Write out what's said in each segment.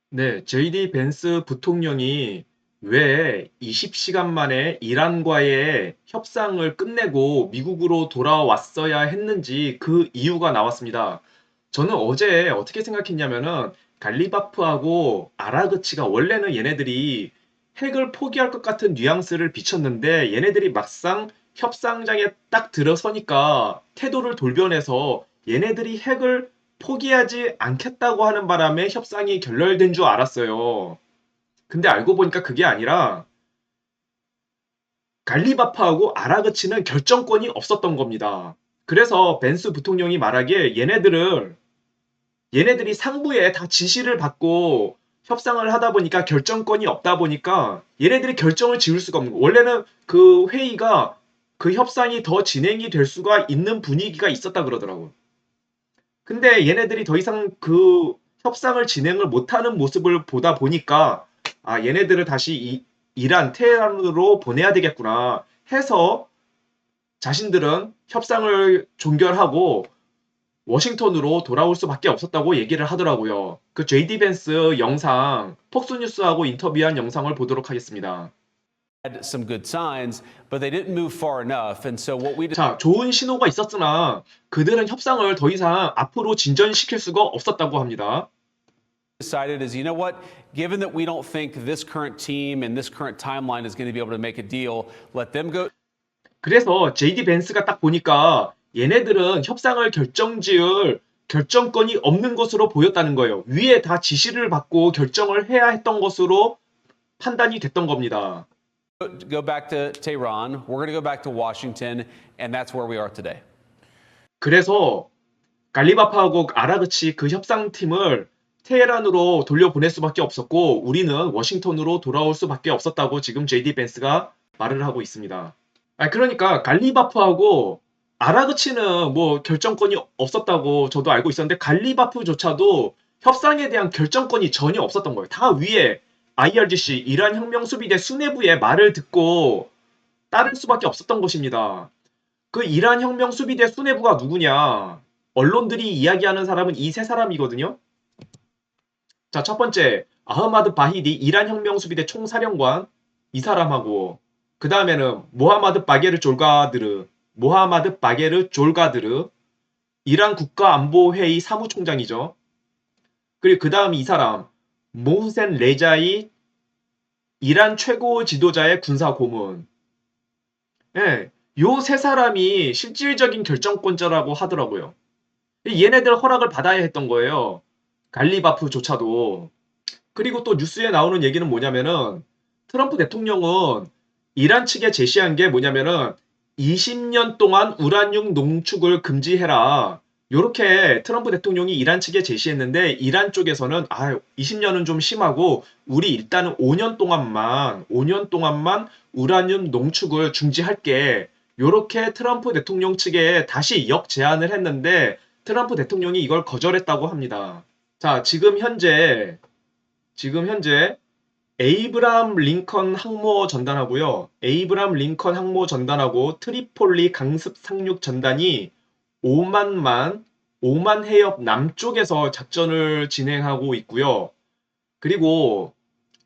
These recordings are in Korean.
네, JD 벤스 부통령이 왜 20시간 만에 이란과의 협상을 끝내고 미국으로 돌아왔어야 했는지 그 이유가 나왔습니다. 저는 어제 어떻게 생각했냐면은 갈리바프하고 아라그치가 원래는 얘네들이 핵을 포기할 것 같은 뉘앙스를 비쳤는데 얘네들이 막상 협상장에 딱 들어서니까 태도를 돌변해서 얘네들이 핵을 포기하지 않겠다고 하는 바람에 협상이 결렬된 줄 알았어요. 근데 알고 보니까 그게 아니라 갈리바프하고 아라그치는 결정권이 없었던 겁니다. 그래서 벤스 부통령이 말하기에 얘네들이 상부에 다 지시를 받고 협상을 하다 보니까 결정권이 없다 보니까 얘네들이 결정을 지을 수가 없는 거예요. 원래는 그 회의가 그 협상이 더 진행이 될 수가 있는 분위기가 있었다 그러더라고요. 근데 얘네들이 더 이상 그 협상을 진행을 못하는 모습을 보다 보니까 아 얘네들을 다시 이란 테헤란으로 보내야 되겠구나 해서 자신들은 협상을 종결하고 워싱턴으로 돌아올 수밖에 없었다고 얘기를 하더라고요. 그 JD 벤스 영상 폭스뉴스하고 인터뷰한 영상을 보도록 하겠습니다. had some good signs, but they didn't move far enough. And so what we 자, 좋은 신호가 있었으나 그들은 협상을 더 이상 앞으로 진전시킬 수가 없었다고 합니다. decided is, you know what? Given that we don't think this current team and this current timeline is going to be able to make a deal, let them go. 그래서 JD 벤스가 딱 보니까 얘네들은 협상을 결정지을 결정권이 없는 것으로 보였다는 거예요. 위에 다 지시를 받고 결정을 해야 했던 것으로 판단이 됐던 겁니다. Go back to Tehran. We're going to go back to Washington, and that's where we are today. 그래서 갈리바프하고 아라그치 그 협상팀을 테헤란으로 돌려보낼 수밖에 없었고 우리는 워싱턴으로 돌아올 수밖에 없었다고 지금 JD 벤스가 말을 하고 있습니다. 그러니까 갈리바프하고 아라그치는 뭐 결정권이 없었다고 저도 알고 있었는데 갈리바프조차도 협상에 대한 결정권이 전혀 없었던 거예요. 다 위에 IRGC 이란 혁명 수비대 수뇌부의 말을 듣고 따를 수밖에 없었던 것입니다. 그 이란 혁명 수비대 수뇌부가 누구냐? 언론들이 이야기하는 사람은 이 세 사람이거든요. 자, 첫 번째 아흐마드 바히디 이란 혁명 수비대 총사령관 이 사람하고 그 다음에는 모하마드 바게르 졸가드르 이란 국가안보회의 사무총장이죠. 그리고 그 다음 이 사람 모후센 레자이 이란 최고 지도자의 군사 고문. 예, 요 세 사람이 실질적인 결정권자라고 하더라고요. 얘네들 허락을 받아야 했던 거예요. 갈리바프조차도. 그리고 또 뉴스에 나오는 얘기는 뭐냐면은 트럼프 대통령은 이란 측에 제시한 게 뭐냐면은 20년 동안 우라늄 농축을 금지해라. 요렇게 트럼프 대통령이 이란 측에 제시했는데 이란 쪽에서는 20년은 좀 심하고 우리 일단은 5년 동안만 우라늄 농축을 중지할게. 요렇게 트럼프 대통령 측에 다시 역제안을 했는데 트럼프 대통령이 이걸 거절했다고 합니다. 자, 지금 현재 에이브람 링컨 항모 전단하고요. 에이브람 링컨 항모 전단하고 트리폴리 강습 상륙 전단이 5만 해협 남쪽에서 작전을 진행하고 있고요. 그리고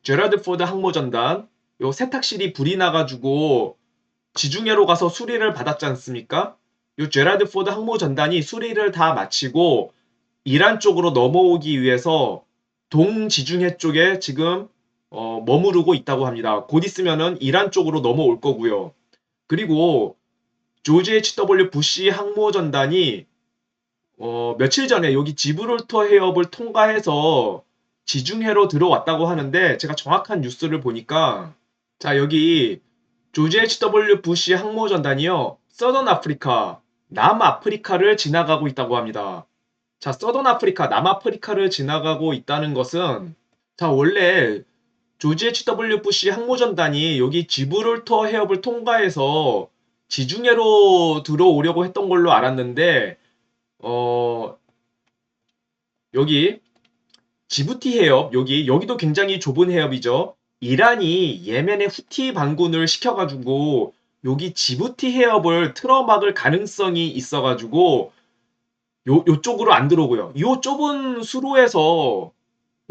제라드 포드 항모 전단 요 세탁실이 불이 나가지고 지중해로 가서 수리를 받았지 않습니까? 요 제라드 포드 항모 전단이 수리를 다 마치고 이란 쪽으로 넘어오기 위해서 동지중해 쪽에 지금 머무르고 있다고 합니다. 곧 있으면은 이란 쪽으로 넘어올 거고요. 그리고 조지 H.W. 부시 항모전단이 며칠 전에 여기 지브롤터 해협을 통과해서 지중해로 들어왔다고 하는데 제가 정확한 뉴스를 보니까 자 여기 조지 H.W. 부시 항모전단이요. 서던 아프리카, 남아프리카를 지나가고 있다고 합니다. 자, 서던 아프리카, 남아프리카를 지나가고 있다는 것은 자, 원래 조지 H.W. 부시 항모전단이 여기 지브롤터 해협을 통과해서 지중해로 들어오려고 했던 걸로 알았는데 어, 여기 지부티 해협, 여기도 굉장히 좁은 해협이죠. 이란이 예멘의 후티 반군을 시켜가지고 여기 지부티 해협을 틀어막을 가능성이 있어가지고 요쪽으로 안 들어오고요. 요 좁은 수로에서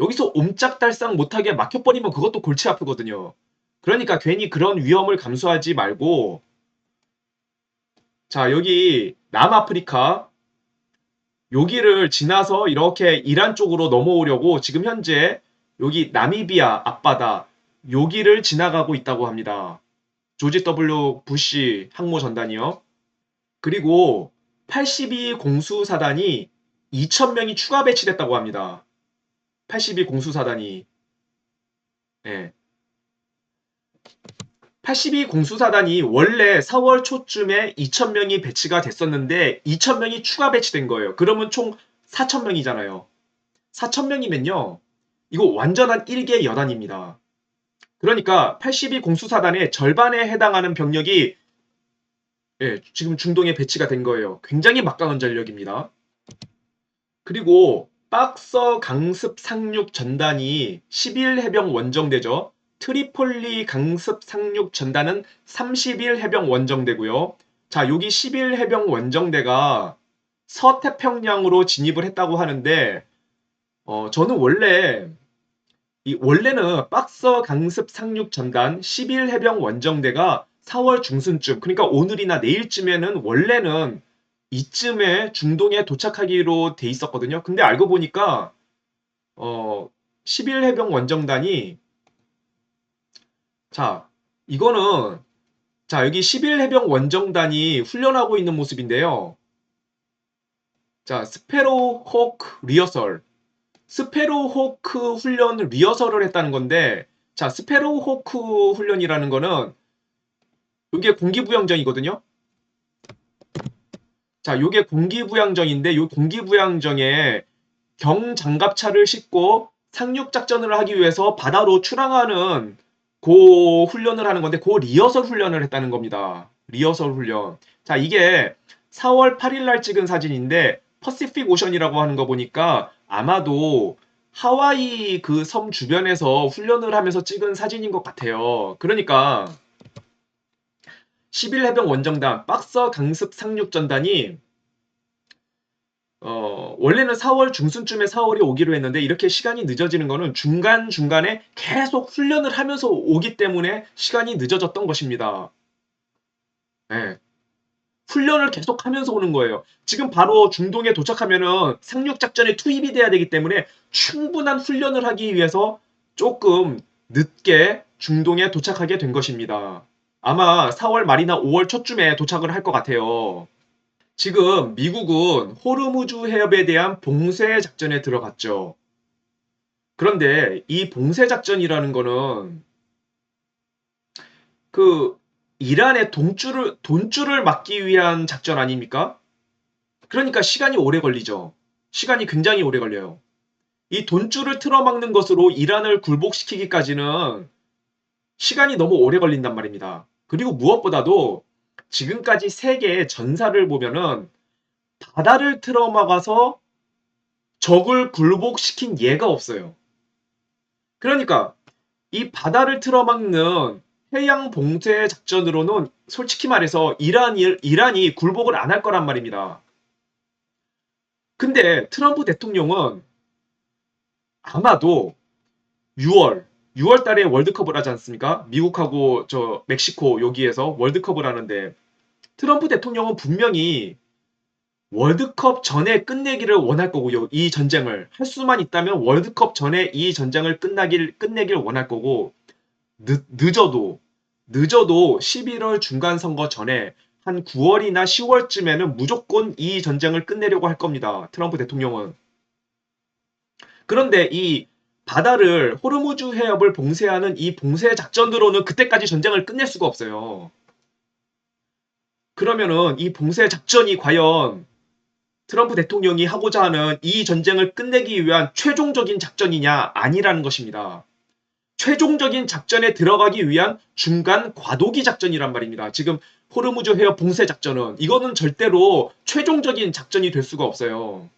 여기서 옴짝달싹 못하게 막혀버리면 그것도 골치 아프거든요. 그러니까 괜히 그런 위험을 감수하지 말고, 자, 여기 남아프리카, 여기를 지나서 이렇게 이란 쪽으로 넘어오려고 지금 현재 여기 나미비아 앞바다, 여기를 지나가고 있다고 합니다. 조지 W. 부시 항모전단이요. 그리고 82 공수사단이 2,000명이 추가 배치됐다고 합니다. 82 공수사단이. 예. 82 공수사단이 원래 4월 초쯤에 2,000명이 배치가 됐었는데 2,000명이 추가 배치된 거예요. 그러면 총 4,000명이잖아요. 4,000명이면요. 이거 완전한 1개 여단입니다. 그러니까 82 공수사단의 절반에 해당하는 병력이 지금 중동에 배치가 된 거예요. 굉장히 막강한 전력입니다. 그리고 박서 강습 상륙 전단이 11 해병 원정대죠. 트리폴리 강습 상륙 전단은 31 해병 원정대고요. 자, 여기 11 해병 원정대가 서태평양으로 진입을 했다고 하는데 저는 원래는 박서 강습 상륙 전단 11 해병 원정대가 4월 중순쯤, 그러니까 오늘이나 내일쯤에는 원래는 이쯤에 중동에 도착하기로 돼 있었거든요. 근데 알고 보니까 11 해병 원정단이, 자, 이거는, 자, 여기 11 해병 원정단이 훈련하고 있는 모습인데요. 자, 스페로 호크 리허설. 스페로 호크 훈련 리허설을 했다는 건데, 자, 스페로 호크 훈련이라는 거는 이게 공기부양정이거든요. 자, 요게 공기부양정인데 요 공기부양정에 경장갑차를 싣고 상륙작전을 하기 위해서 바다로 출항하는 그 훈련을 하는 건데 그 리허설 훈련을 했다는 겁니다. 리허설 훈련. 자, 이게 4월 8일 날 찍은 사진인데 퍼시픽 오션이라고 하는 거 보니까 아마도 하와이 그 섬 주변에서 훈련을 하면서 찍은 사진인 것 같아요. 그러니까 11 해병 원정단 박서 강습 상륙전단이 원래는 4월 중순쯤에 4월이 오기로 했는데 이렇게 시간이 늦어지는 거는 중간중간에 계속 훈련을 하면서 오기 때문에 시간이 늦어졌던 것입니다. 예. 훈련을 계속 하면서 오는 거예요. 지금 바로 중동에 도착하면은 상륙작전에 투입이 돼야 되기 때문에 충분한 훈련을 하기 위해서 조금 늦게 중동에 도착하게 된 것입니다. 아마 4월 말이나 5월 초쯤에 도착을 할 것 같아요. 지금 미국은 호르무즈 해협에 대한 봉쇄 작전에 들어갔죠. 그런데 이 봉쇄 작전이라는 거는 그 이란의 돈줄을 막기 위한 작전 아닙니까? 그러니까 시간이 오래 걸리죠. 시간이 굉장히 오래 걸려요. 이 돈줄을 틀어막는 것으로 이란을 굴복시키기까지는 시간이 너무 오래 걸린단 말입니다. 그리고 무엇보다도 지금까지 세계의 전사를 보면은 바다를 틀어막아서 적을 굴복시킨 예가 없어요. 그러니까 이 바다를 틀어막는 해양 봉쇄 작전으로는 솔직히 말해서 이란이 굴복을 안 할 거란 말입니다. 근데 트럼프 대통령은 아마도 6월 달에 월드컵을 하지 않습니까? 미국하고 저 멕시코 여기에서 월드컵을 하는데 트럼프 대통령은 분명히 월드컵 전에 끝내기를 원할 거고요. 이 전쟁을 할 수만 있다면 월드컵 전에 이 전쟁을 끝내길 원할 거고 늦어도 11월 중간 선거 전에 한 9월이나 10월쯤에는 무조건 이 전쟁을 끝내려고 할 겁니다. 트럼프 대통령은. 그런데 이 바다를 호르무즈 해협을 봉쇄하는 이 봉쇄 작전으로는 그때까지 전쟁을 끝낼 수가 없어요. 그러면은 이 봉쇄 작전이 과연 트럼프 대통령이 하고자 하는 이 전쟁을 끝내기 위한 최종적인 작전이냐 아니라는 것입니다. 최종적인 작전에 들어가기 위한 중간 과도기 작전이란 말입니다. 지금 호르무즈 해협 봉쇄 작전은 이거는 절대로 최종적인 작전이 될 수가 없어요.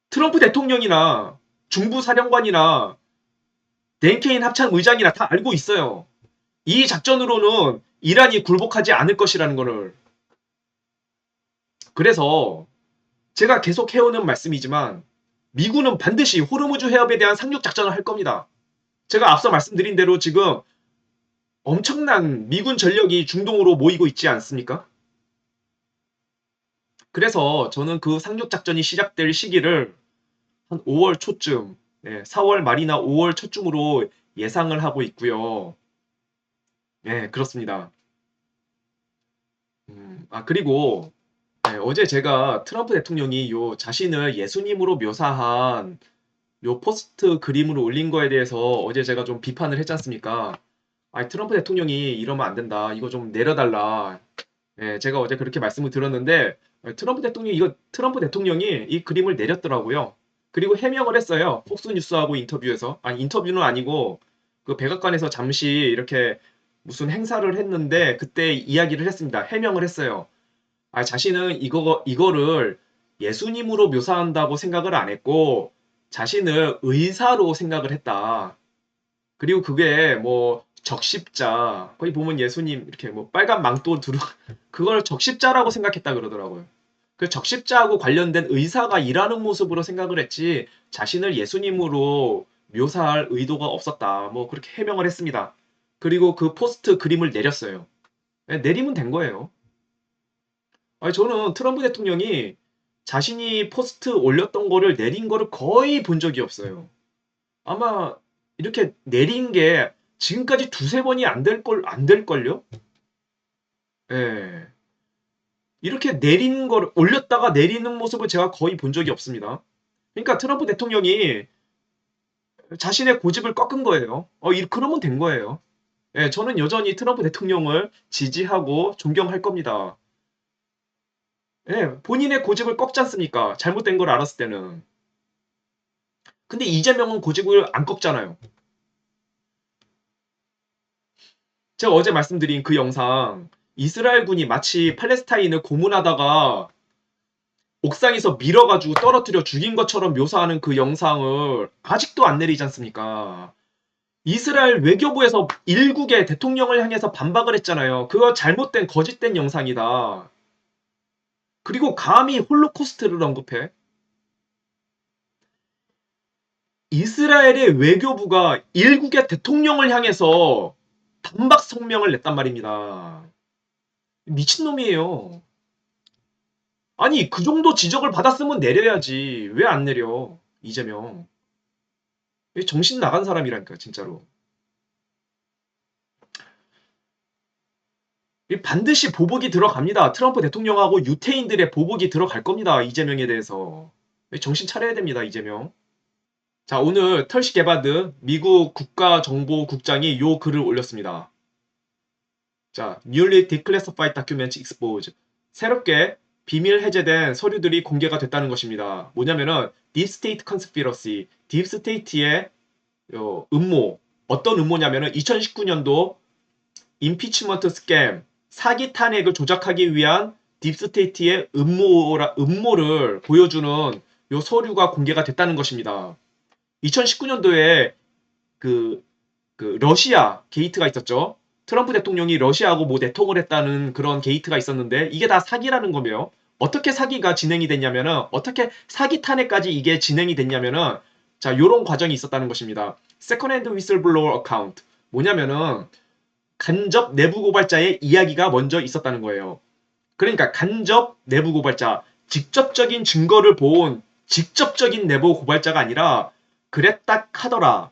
트럼프 대통령이나 중부 사령관이나 댄케인 합참 의장이나 다 알고 있어요. 이 작전으로는 이란이 굴복하지 않을 것이라는 것을. 그래서 제가 계속 해오는 말씀이지만 미군은 반드시 호르무즈 해협에 대한 상륙 작전을 할 겁니다. 제가 앞서 말씀드린 대로 지금 엄청난 미군 전력이 중동으로 모이고 있지 않습니까? 그래서 저는 그 상륙 작전이 시작될 시기를 한 5월 초쯤, 4월 말이나 5월 초쯤으로 예상을 하고 있고요. 네, 그렇습니다. 그리고 어제 제가 트럼프 대통령이 요 자신을 예수님으로 묘사한 요 포스트 그림으로 올린 거에 대해서 어제 제가 좀 비판을 했지 않습니까? 트럼프 대통령이 이러면 안 된다. 이거 좀 내려달라. 제가 어제 그렇게 말씀을 드렸는데 트럼프 대통령이 이 그림을 내렸더라고요. 그리고 해명을 했어요. 폭스뉴스하고 인터뷰에서. 아니 인터뷰는 아니고 그 백악관에서 잠시 이렇게 무슨 행사를 했는데 그때 이야기를 했습니다. 해명을 했어요. 자신은 이거를 예수님으로 묘사한다고 생각을 안 했고 자신을 의사로 생각을 했다. 그리고 그게 뭐 적십자 거기 보면 예수님 이렇게 뭐 빨간 망토 두르 그걸 적십자라고 생각했다 그러더라고요. 그 적십자하고 관련된 의사가 일하는 모습으로 생각을 했지 자신을 예수님으로 묘사할 의도가 없었다. 뭐 그렇게 해명을 했습니다. 그리고 그 포스트 그림을 내렸어요. 내리면 된 거예요. 저는 트럼프 대통령이 자신이 포스트 올렸던 거를 내린 거를 거의 본 적이 없어요. 아마 이렇게 내린 게 지금까지 두세 번이 안 될걸요? 예. 이렇게 내린 걸 올렸다가 내리는 모습을 제가 거의 본 적이 없습니다. 그러니까 트럼프 대통령이 자신의 고집을 꺾은 거예요. 그러면 된 거예요. 예, 저는 여전히 트럼프 대통령을 지지하고 존경할 겁니다. 예, 본인의 고집을 꺾지 않습니까? 잘못된 걸 알았을 때는. 근데 이재명은 고집을 안 꺾잖아요. 제가 어제 말씀드린 그 영상, 이스라엘군이 마치 팔레스타인을 고문하다가 옥상에서 밀어가지고 떨어뜨려 죽인 것처럼 묘사하는 그 영상을 아직도 안 내리지 않습니까? 이스라엘 외교부에서 일국의 대통령을 향해서 반박을 했잖아요. 그거 잘못된 거짓된 영상이다. 그리고 감히 홀로코스트를 언급해. 이스라엘의 외교부가 일국의 대통령을 향해서 반박 성명을 냈단 말입니다. 미친놈이에요. 아니, 그 정도 지적을 받았으면 내려야지. 왜 안 내려? 이재명. 정신 나간 사람이라니까, 진짜로. 반드시 보복이 들어갑니다. 트럼프 대통령하고 유태인들의 보복이 들어갈 겁니다. 이재명에 대해서. 정신 차려야 됩니다, 이재명. 자, 오늘 털시 게바드 미국 국가정보국장이 요 글을 올렸습니다. 자, newly declassified document exposed. 새롭게 비밀 해제된 서류들이 공개가 됐다는 것입니다. 뭐냐면은 Deep State Conspiracy, Deep State의 음모. 어떤 음모냐면은 2019년도 임피치먼트 스캠, 사기 탄핵을 조작하기 위한 딥스테이트의 음모를 보여주는 요 서류가 공개가 됐다는 것입니다. 2019년도에 그, 러시아 게이트가 있었죠. 트럼프 대통령이 러시아하고 뭐 내통을 했다는 그런 게이트가 있었는데 이게 다 사기라는 거며 어떻게 사기가 진행이 됐냐면은 어떻게 사기 탄핵까지 이게 진행이 됐냐면은 자, 요런 과정이 있었다는 것입니다. 세컨핸드 위슬블로어 어카운트. 뭐냐면은 간접 내부 고발자의 이야기가 먼저 있었다는 거예요. 그러니까 간접 내부 고발자, 직접적인 증거를 본 직접적인 내부 고발자가 아니라 그랬다 카더라.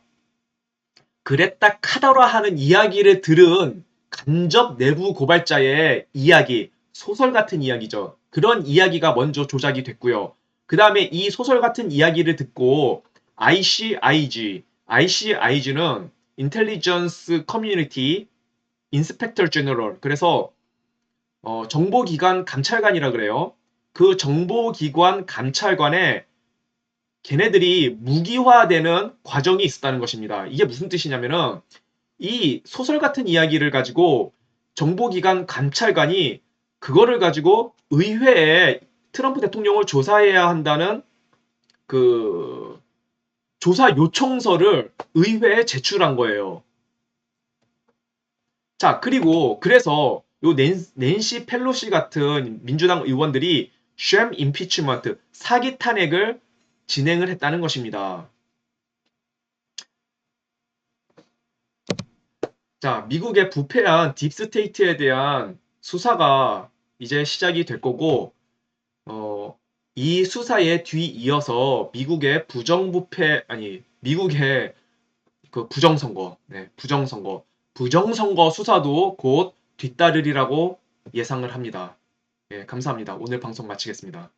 그랬다 카더라 하는 이야기를 들은 간접 내부 고발자의 이야기, 소설 같은 이야기죠. 그런 이야기가 먼저 조작이 됐고요. 그 다음에 이 소설 같은 이야기를 듣고 ICIG는 Intelligence Community Inspector General. 그래서 정보기관 감찰관이라 그래요. 그 정보기관 감찰관에 걔네들이 무기화되는 과정이 있었다는 것입니다. 이게 무슨 뜻이냐면은 이 소설 같은 이야기를 가지고 정보기관 감찰관이 그거를 가지고 의회에 트럼프 대통령을 조사해야 한다는 그 조사 요청서를 의회에 제출한 거예요. 자, 그리고 그래서 요 낸시 펠로시 같은 민주당 의원들이 쉐임 임피치먼트 사기 탄핵을 진행을 했다는 것입니다. 자, 미국의 부패한 딥스테이트에 대한 수사가 이제 시작이 될 거고, 이 수사에 뒤이어서 미국의 그 부정선거, 부정선거 수사도 곧 뒤따르리라고 예상을 합니다. 예, 감사합니다. 오늘 방송 마치겠습니다.